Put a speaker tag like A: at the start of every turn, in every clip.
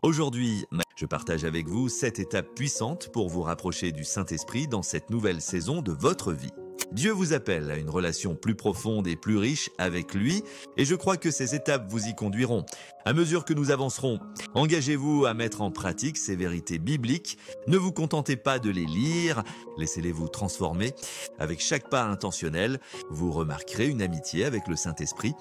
A: Aujourd'hui, je partage avec vous 7 étapes puissantes pour vous rapprocher du Saint-Esprit dans cette nouvelle saison de votre vie. Dieu vous appelle à une relation plus profonde et plus riche avec lui, et je crois que ces étapes vous y conduiront. À mesure que nous avancerons, engagez-vous à mettre en pratique ces vérités bibliques. Ne vous contentez pas de les lire, laissez-les vous transformer. Avec chaque pas intentionnel, vous remarquerez une amitié avec le Saint-Esprit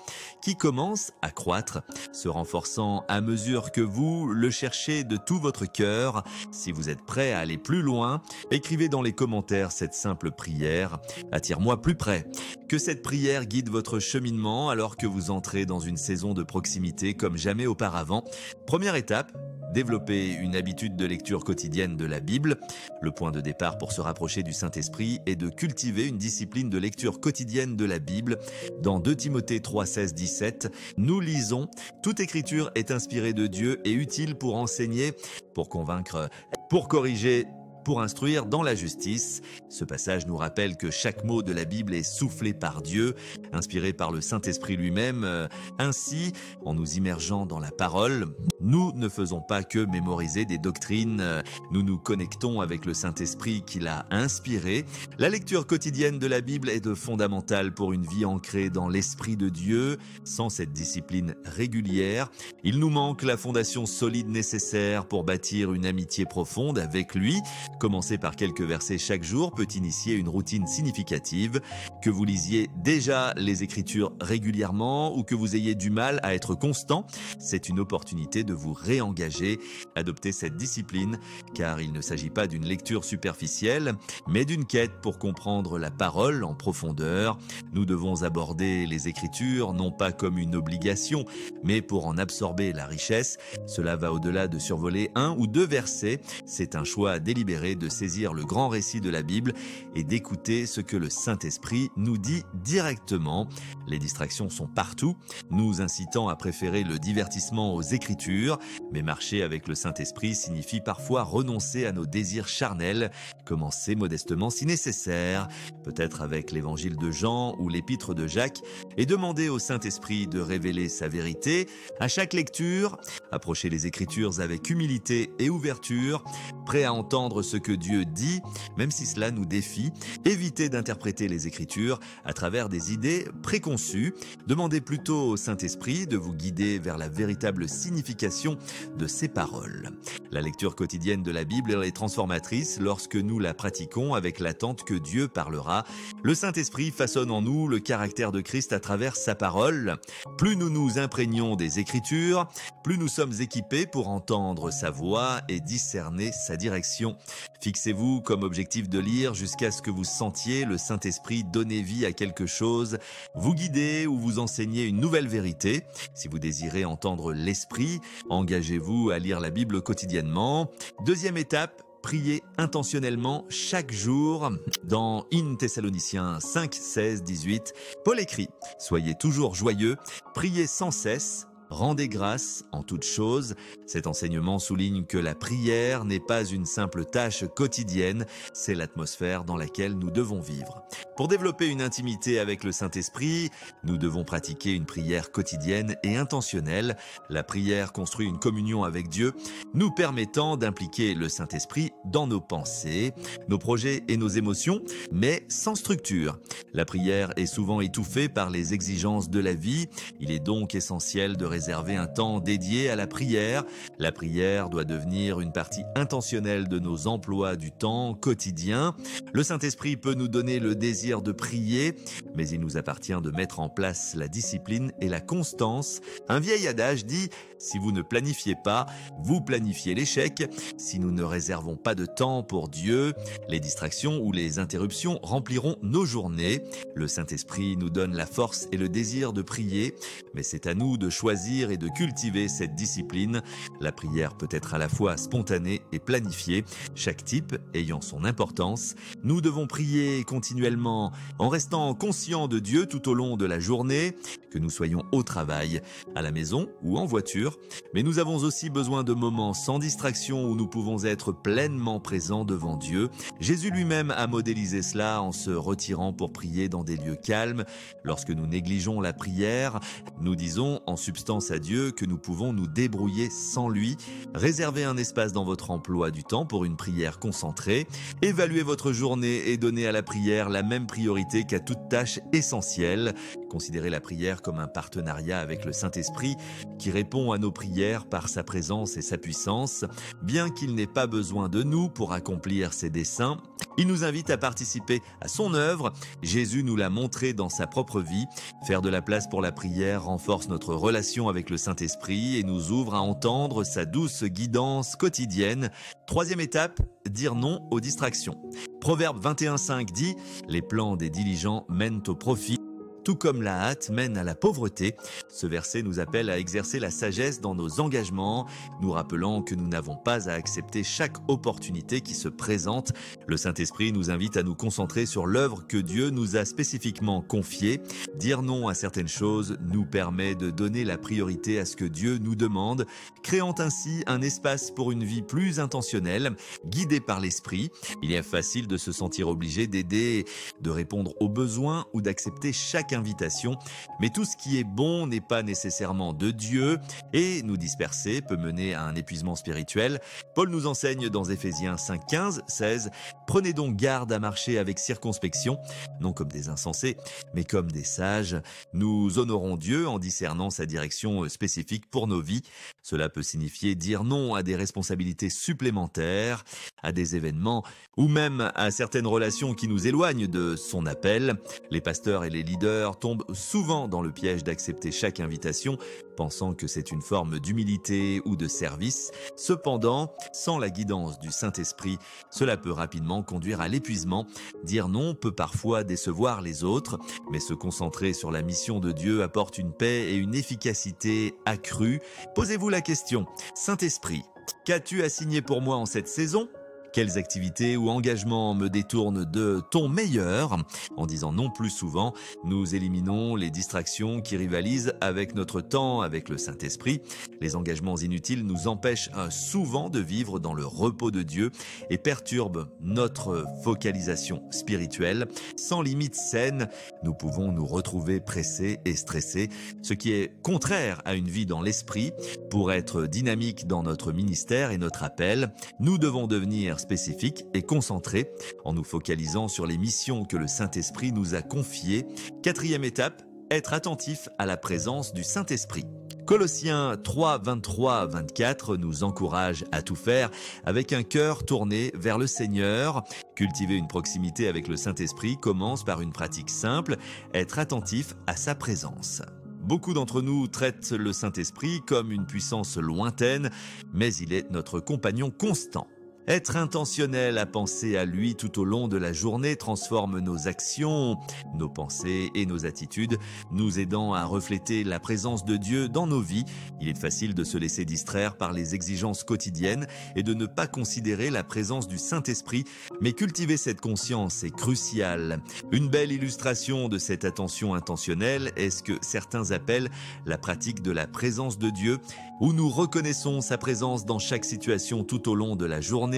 A: qui commence à croître, se renforçant à mesure que vous le cherchez de tout votre cœur. Si vous êtes prêt à aller plus loin, écrivez dans les commentaires cette simple prière: attire-moi plus près. Que cette prière guide votre cheminement alors que vous entrez dans une saison de proximité comme jamais auparavant. Première étape, développer une habitude de lecture quotidienne de la Bible. Le point de départ pour se rapprocher du Saint-Esprit est de cultiver une discipline de lecture quotidienne de la Bible. Dans 2 Timothée 3, 16, 17, nous lisons: « Toute écriture est inspirée de Dieu et utile pour enseigner, pour convaincre, pour corriger, pour instruire dans la justice ». Ce passage nous rappelle que chaque mot de la Bible est soufflé par Dieu, inspiré par le Saint-Esprit lui-même. Ainsi, en nous immergeant dans la parole, nous ne faisons pas que mémoriser des doctrines, nous nous connectons avec le Saint-Esprit qui l'a inspiré. La lecture quotidienne de la Bible est de fondamentale pour une vie ancrée dans l'Esprit de Dieu. Sans cette discipline régulière, il nous manque la fondation solide nécessaire pour bâtir une amitié profonde avec lui. Commencer par quelques versets chaque jour peut initier une routine significative. Que vous lisiez déjà les Écritures régulièrement ou que vous ayez du mal à être constant, c'est une opportunité de vous réengager. Adoptez cette discipline, car il ne s'agit pas d'une lecture superficielle, mais d'une quête pour comprendre la parole en profondeur. Nous devons aborder les Écritures non pas comme une obligation, mais pour en absorber la richesse. Cela va au-delà de survoler 1 ou 2 versets. C'est un choix délibéré de saisir le grand récit de la Bible et d'écouter ce que le Saint-Esprit nous dit directement. Les distractions sont partout, nous incitant à préférer le divertissement aux Écritures. Mais marcher avec le Saint-Esprit signifie parfois renoncer à nos désirs charnels. Commencer modestement si nécessaire, peut-être avec l'Évangile de Jean ou l'Épître de Jacques, et demander au Saint-Esprit de révéler sa vérité. À chaque lecture, approchez les Écritures avec humilité et ouverture, prêt à entendre ce que Dieu dit, même si cela nous défie. Évitez d'interpréter les Écritures à travers des idées préconçues. Demandez plutôt au Saint-Esprit de vous guider vers la véritable signification de ces paroles. La lecture quotidienne de la Bible est transformatrice lorsque nous la pratiquons avec l'attente que Dieu parlera. Le Saint-Esprit façonne en nous le caractère de Christ à travers sa parole. Plus nous nous imprégnons des Écritures, plus nous sommes équipés pour entendre sa voix et discerner sa direction. Fixez-vous comme objectif de lire jusqu'à ce que vous sentiez le Saint-Esprit donner vie à quelque chose, vous guider ou vous enseigner une nouvelle vérité. Si vous désirez entendre l'Esprit, engagez-vous à lire la Bible quotidiennement. Deuxième étape, priez intentionnellement chaque jour. Dans 1 Thessaloniciens 5, 16, 18, Paul écrit: « Soyez toujours joyeux, priez sans cesse, rendez grâce en toutes choses ». Cet enseignement souligne que la prière n'est pas une simple tâche quotidienne, c'est l'atmosphère dans laquelle nous devons vivre. Pour développer une intimité avec le Saint-Esprit, nous devons pratiquer une prière quotidienne et intentionnelle. La prière construit une communion avec Dieu, nous permettant d'impliquer le Saint-Esprit dans nos pensées, nos projets et nos émotions, mais sans structure. La prière est souvent étouffée par les exigences de la vie. Il est donc essentiel de réserver un temps dédié à la prière. La prière doit devenir une partie intentionnelle de nos emplois du temps quotidien. Le Saint-Esprit peut nous donner le désir de prier, mais il nous appartient de mettre en place la discipline et la constance. Un vieil adage dit: « Si vous ne planifiez pas, vous planifiez l'échec ». Si nous ne réservons pas de temps pour Dieu, les distractions ou les interruptions rempliront nos journées. Le Saint-Esprit nous donne la force et le désir de prier, mais c'est à nous de choisir et de cultiver cette discipline. La prière peut être à la fois spontanée et planifiée, chaque type ayant son importance. Nous devons prier continuellement en restant conscients de Dieu tout au long de la journée, que nous soyons au travail, à la maison ou en voiture. Mais nous avons aussi besoin de moments sans distraction où nous pouvons être pleinement présents devant Dieu. Jésus lui-même a modélisé cela en se retirant pour prier dans des lieux calmes. Lorsque nous négligeons la prière, nous disons en substance constance à Dieu que nous pouvons nous débrouiller sans lui. Réservez un espace dans votre emploi du temps pour une prière concentrée. Évaluez votre journée et donnez à la prière la même priorité qu'à toute tâche essentielle. Considérez la prière comme un partenariat avec le Saint-Esprit qui répond à nos prières par sa présence et sa puissance. Bien qu'il n'ait pas besoin de nous pour accomplir ses desseins, il nous invite à participer à son œuvre. Jésus nous l'a montré dans sa propre vie. Faire de la place pour la prière renforce notre relation avec le Saint-Esprit et nous ouvre à entendre sa douce guidance quotidienne. Troisième étape, dire non aux distractions. Proverbe 21,5 dit « Les plans des diligents mènent au profit ». Tout comme la hâte mène à la pauvreté, ce verset nous appelle à exercer la sagesse dans nos engagements, nous rappelant que nous n'avons pas à accepter chaque opportunité qui se présente. Le Saint-Esprit nous invite à nous concentrer sur l'œuvre que Dieu nous a spécifiquement confiée. Dire non à certaines choses nous permet de donner la priorité à ce que Dieu nous demande, créant ainsi un espace pour une vie plus intentionnelle, guidée par l'Esprit. Il est facile de se sentir obligé d'aider, de répondre aux besoins ou d'accepter chaque invitation, mais tout ce qui est bon n'est pas nécessairement de Dieu et nous disperser peut mener à un épuisement spirituel. Paul nous enseigne dans Éphésiens 5,15-16 « Prenez donc garde à marcher avec circonspection, non comme des insensés, mais comme des sages. Nous honorons Dieu en discernant sa direction spécifique pour nos vies. Cela peut signifier dire non à des responsabilités supplémentaires, à des événements ou même à certaines relations qui nous éloignent de son appel. Les pasteurs et les leaders tombent souvent dans le piège d'accepter chaque invitation, pensant que c'est une forme d'humilité ou de service. Cependant, sans la guidance du Saint-Esprit, cela peut rapidement conduire à l'épuisement. Dire non peut parfois décevoir les autres, mais se concentrer sur la mission de Dieu apporte une paix et une efficacité accrues. Posez-vous la question, Saint-Esprit, qu'as-tu assigné pour moi en cette saison ? Quelles activités ou engagements me détournent de ton meilleur ? En disant non plus souvent, nous éliminons les distractions qui rivalisent avec notre temps avec le Saint-Esprit. Les engagements inutiles nous empêchent souvent de vivre dans le repos de Dieu et perturbent notre focalisation spirituelle. Sans limite saine, nous pouvons nous retrouver pressés et stressés, ce qui est contraire à une vie dans l'esprit. Pour être dynamique dans notre ministère et notre appel, nous devons devenir spécifique et concentré en nous focalisant sur les missions que le Saint-Esprit nous a confiées. Quatrième étape, être attentif à la présence du Saint-Esprit. Colossiens 3, 23-24 nous encourage à tout faire avec un cœur tourné vers le Seigneur. Cultiver une proximité avec le Saint-Esprit commence par une pratique simple, être attentif à sa présence. Beaucoup d'entre nous traitent le Saint-Esprit comme une puissance lointaine, mais il est notre compagnon constant. Être intentionnel à penser à lui tout au long de la journée transforme nos actions, nos pensées et nos attitudes, nous aidant à refléter la présence de Dieu dans nos vies. Il est facile de se laisser distraire par les exigences quotidiennes et de ne pas considérer la présence du Saint-Esprit, mais cultiver cette conscience est crucial. Une belle illustration de cette attention intentionnelle est ce que certains appellent la pratique de la présence de Dieu, où nous reconnaissons sa présence dans chaque situation tout au long de la journée.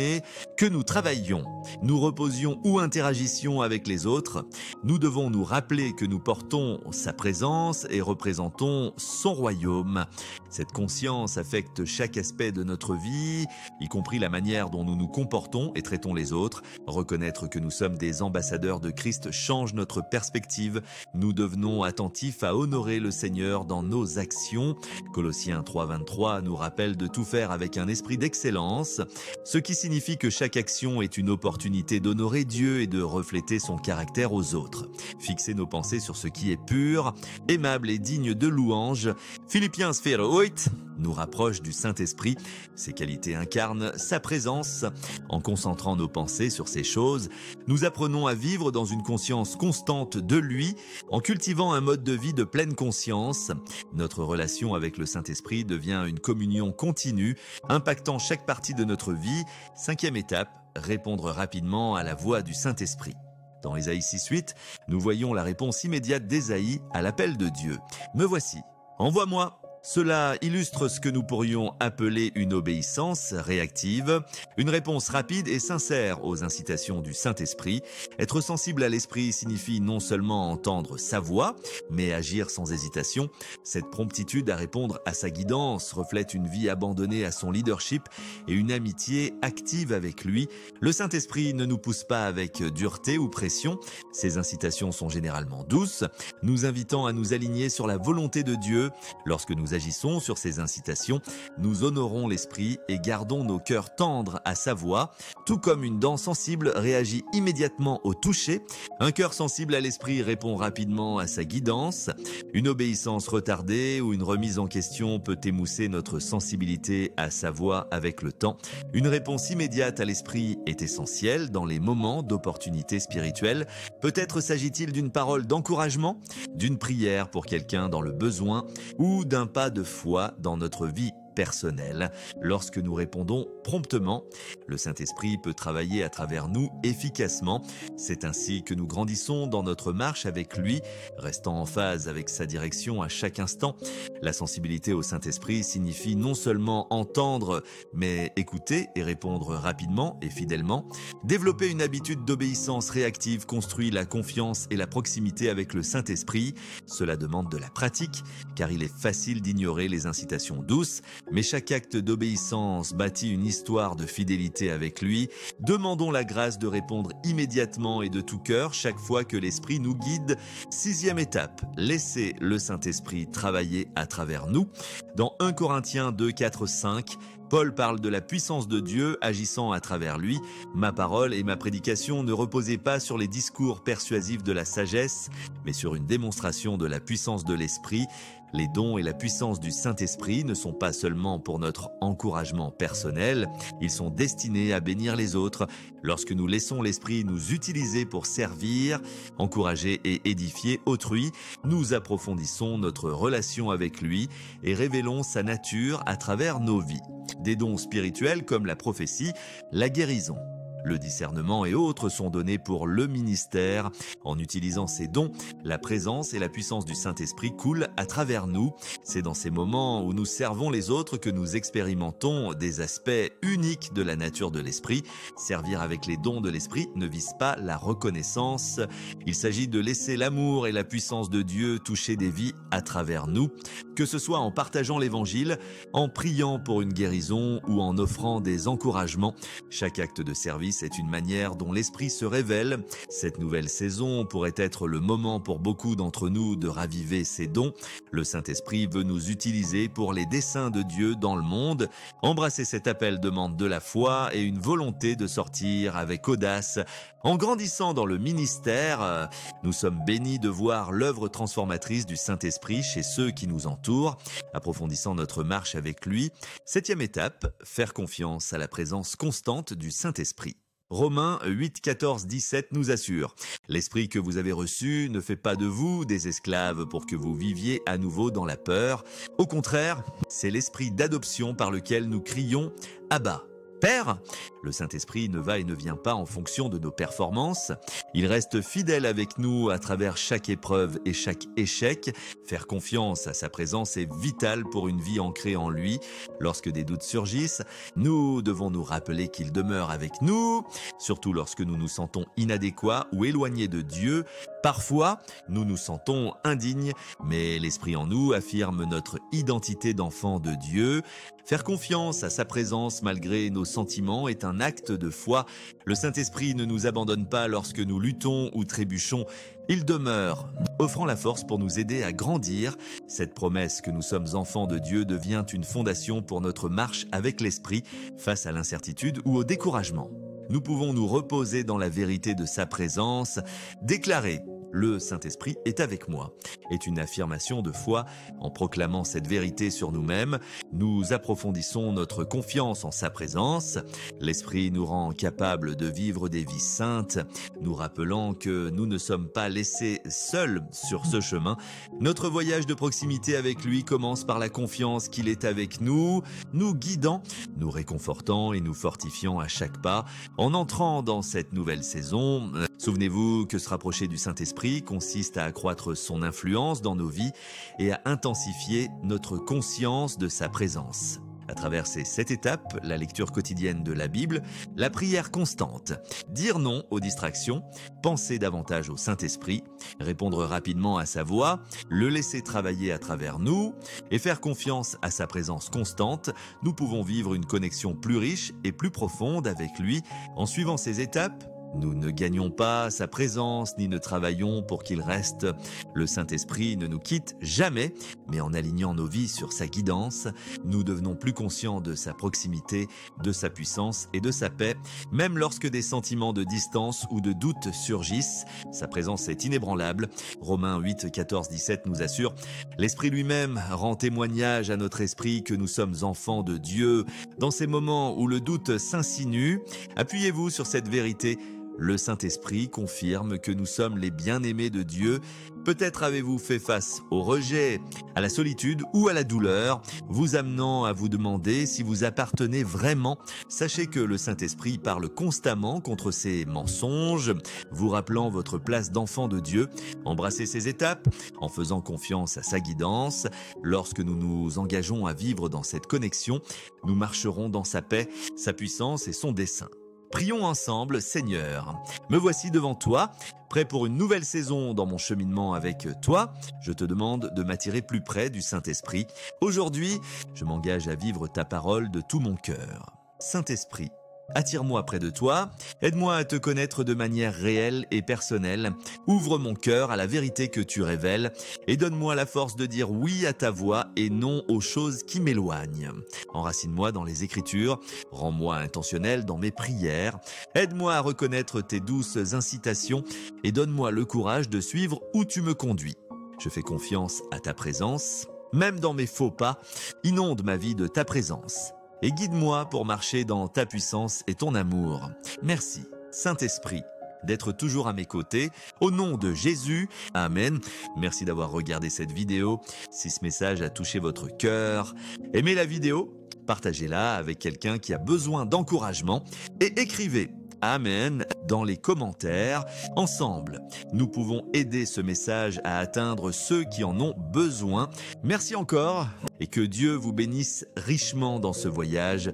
A: Que nous travaillions, nous reposions ou interagissions avec les autres, nous devons nous rappeler que nous portons sa présence et représentons son royaume. Cette conscience affecte chaque aspect de notre vie, y compris la manière dont nous nous comportons et traitons les autres. Reconnaître que nous sommes des ambassadeurs de Christ change notre perspective. Nous devenons attentifs à honorer le Seigneur dans nos actions. Colossiens 3,23 nous rappelle de tout faire avec un esprit d'excellence, ce qui signifie que chaque action est une opportunité d'honorer Dieu et de refléter son caractère aux autres. Fixer nos pensées sur ce qui est pur, aimable et digne de louange. Philippiens 4:8 nous rapproche du Saint-Esprit. Ces qualités incarnent sa présence. En concentrant nos pensées sur ces choses, nous apprenons à vivre dans une conscience constante de lui, en cultivant un mode de vie de pleine conscience. Notre relation avec le Saint-Esprit devient une communion continue, impactant chaque partie de notre vie. Cinquième étape, répondre rapidement à la voix du Saint-Esprit. Dans Ésaïe 6:8, nous voyons la réponse immédiate d'Ésaïe à l'appel de Dieu. « Me voici, envoie-moi !» Cela illustre ce que nous pourrions appeler une obéissance réactive, une réponse rapide et sincère aux incitations du Saint-Esprit. Être sensible à l'Esprit signifie non seulement entendre sa voix, mais agir sans hésitation. Cette promptitude à répondre à sa guidance reflète une vie abandonnée à son leadership et une amitié active avec lui. Le Saint-Esprit ne nous pousse pas avec dureté ou pression. Ses incitations sont généralement douces, nous invitant à nous aligner sur la volonté de Dieu. Lorsque nous agissons sur ces incitations, nous honorons l'Esprit et gardons nos cœurs tendres à sa voix. Tout comme une dent sensible réagit immédiatement au toucher, un cœur sensible à l'Esprit répond rapidement à sa guidance. Une obéissance retardée ou une remise en question peut émousser notre sensibilité à sa voix avec le temps. Une réponse immédiate à l'Esprit est essentielle dans les moments d'opportunité spirituelle. Peut-être s'agit-il d'une parole d'encouragement, d'une prière pour quelqu'un dans le besoin ou d'un pas de foi dans notre vie personnelle. Lorsque nous répondons promptement, le Saint-Esprit peut travailler à travers nous efficacement. C'est ainsi que nous grandissons dans notre marche avec lui, restant en phase avec sa direction à chaque instant. La sensibilité au Saint-Esprit signifie non seulement entendre, mais écouter et répondre rapidement et fidèlement. Développer une habitude d'obéissance réactive construit la confiance et la proximité avec le Saint-Esprit. Cela demande de la pratique, car il est facile d'ignorer les incitations douces, mais chaque acte d'obéissance bâtit une histoire de fidélité avec lui. Demandons la grâce de répondre immédiatement et de tout cœur chaque fois que l'Esprit nous guide. 6e étape, laissez le Saint-Esprit travailler à travers nous. Dans 1 Corinthiens 2, 4, 5, Paul parle de la puissance de Dieu agissant à travers lui. Ma parole et ma prédication ne reposaient pas sur les discours persuasifs de la sagesse, mais sur une démonstration de la puissance de l'Esprit. Les dons et la puissance du Saint-Esprit ne sont pas seulement pour notre encouragement personnel, ils sont destinés à bénir les autres. Lorsque nous laissons l'Esprit nous utiliser pour servir, encourager et édifier autrui, nous approfondissons notre relation avec lui et révélons sa nature à travers nos vies. Des dons spirituels comme la prophétie, la guérison, le discernement et autres sont donnés pour le ministère. En utilisant ces dons, la présence et la puissance du Saint-Esprit coulent à travers nous. C'est dans ces moments où nous servons les autres que nous expérimentons des aspects uniques de la nature de l'Esprit. Servir avec les dons de l'Esprit ne vise pas la reconnaissance. Il s'agit de laisser l'amour et la puissance de Dieu toucher des vies à travers nous. Que ce soit en partageant l'Évangile, en priant pour une guérison ou en offrant des encouragements, chaque acte de service est une manière dont l'Esprit se révèle. Cette nouvelle saison pourrait être le moment pour beaucoup d'entre nous de raviver ces dons. Le Saint-Esprit veut nous utiliser pour les desseins de Dieu dans le monde. Embrasser cet appel demande de la foi et une volonté de sortir avec audace. En grandissant dans le ministère, nous sommes bénis de voir l'œuvre transformatrice du Saint-Esprit chez ceux qui nous entourent, approfondissant notre marche avec lui. 7e étape, faire confiance à la présence constante du Saint-Esprit. Romains 8, 14, 17 nous assure « L'esprit que vous avez reçu ne fait pas de vous des esclaves pour que vous viviez à nouveau dans la peur. Au contraire, c'est l'esprit d'adoption par lequel nous crions « Abba ». Père, le Saint-Esprit ne va et ne vient pas en fonction de nos performances. Il reste fidèle avec nous à travers chaque épreuve et chaque échec. Faire confiance à sa présence est vital pour une vie ancrée en lui. Lorsque des doutes surgissent, nous devons nous rappeler qu'il demeure avec nous, surtout lorsque nous nous sentons inadéquats ou éloignés de Dieu. Parfois, nous nous sentons indignes, mais l'Esprit en nous affirme notre identité d'enfant de Dieu. Faire confiance à sa présence malgré nos sentiments est un acte de foi. Le Saint-Esprit ne nous abandonne pas lorsque nous luttons ou trébuchons. Il demeure, offrant la force pour nous aider à grandir. Cette promesse que nous sommes enfants de Dieu devient une fondation pour notre marche avec l'Esprit face à l'incertitude ou au découragement. Nous pouvons nous reposer dans la vérité de sa présence, déclarer « Le Saint-Esprit est avec moi » est une affirmation de foi. En proclamant cette vérité sur nous-mêmes, nous approfondissons notre confiance en sa présence. L'Esprit nous rend capables de vivre des vies saintes, nous rappelant que nous ne sommes pas laissés seuls sur ce chemin. Notre voyage de proximité avec lui commence par la confiance qu'il est avec nous, nous guidant, nous réconfortant et nous fortifiant à chaque pas. En entrant dans cette nouvelle saison, souvenez-vous que se rapprocher du Saint-Esprit Saint-Esprit consiste à accroître son influence dans nos vies et à intensifier notre conscience de sa présence. À travers ces 7 étapes, la lecture quotidienne de la Bible, la prière constante, dire non aux distractions, penser davantage au Saint-Esprit, répondre rapidement à sa voix, le laisser travailler à travers nous et faire confiance à sa présence constante, nous pouvons vivre une connexion plus riche et plus profonde avec lui. En suivant ces étapes, nous ne gagnons pas sa présence ni ne travaillons pour qu'il reste. Le Saint-Esprit ne nous quitte jamais, mais en alignant nos vies sur sa guidance, nous devenons plus conscients de sa proximité, de sa puissance et de sa paix. Même lorsque des sentiments de distance ou de doute surgissent, sa présence est inébranlable. Romains 8, 14, 17 nous assure « L'Esprit lui-même rend témoignage à notre esprit que nous sommes enfants de Dieu. Dans ces moments où le doute s'insinue, appuyez-vous sur cette vérité. Le Saint-Esprit confirme que nous sommes les bien-aimés de Dieu. Peut-être avez-vous fait face au rejet, à la solitude ou à la douleur, vous amenant à vous demander si vous appartenez vraiment. Sachez que le Saint-Esprit parle constamment contre ces mensonges, vous rappelant votre place d'enfant de Dieu. Embrassez ces étapes en faisant confiance à sa guidance. Lorsque nous nous engageons à vivre dans cette connexion, nous marcherons dans sa paix, sa puissance et son dessein. Prions ensemble, Seigneur. Me voici devant toi, prêt pour une nouvelle saison dans mon cheminement avec toi. Je te demande de m'attirer plus près du Saint-Esprit. Aujourd'hui, je m'engage à vivre ta parole de tout mon cœur. Saint-Esprit, attire-moi près de toi, aide-moi à te connaître de manière réelle et personnelle. Ouvre mon cœur à la vérité que tu révèles et donne-moi la force de dire oui à ta voix et non aux choses qui m'éloignent. Enracine-moi dans les Écritures, rends-moi intentionnel dans mes prières, aide-moi à reconnaître tes douces incitations et donne-moi le courage de suivre où tu me conduis. Je fais confiance à ta présence, même dans mes faux pas, inonde ma vie de ta présence. Et guide-moi pour marcher dans ta puissance et ton amour. Merci, Saint-Esprit, d'être toujours à mes côtés. Au nom de Jésus, Amen. Merci d'avoir regardé cette vidéo. Si ce message a touché votre cœur, aimez la vidéo, partagez-la avec quelqu'un qui a besoin d'encouragement et écrivez Amen dans les commentaires. Ensemble, nous pouvons aider ce message à atteindre ceux qui en ont besoin. Merci encore et que Dieu vous bénisse richement dans ce voyage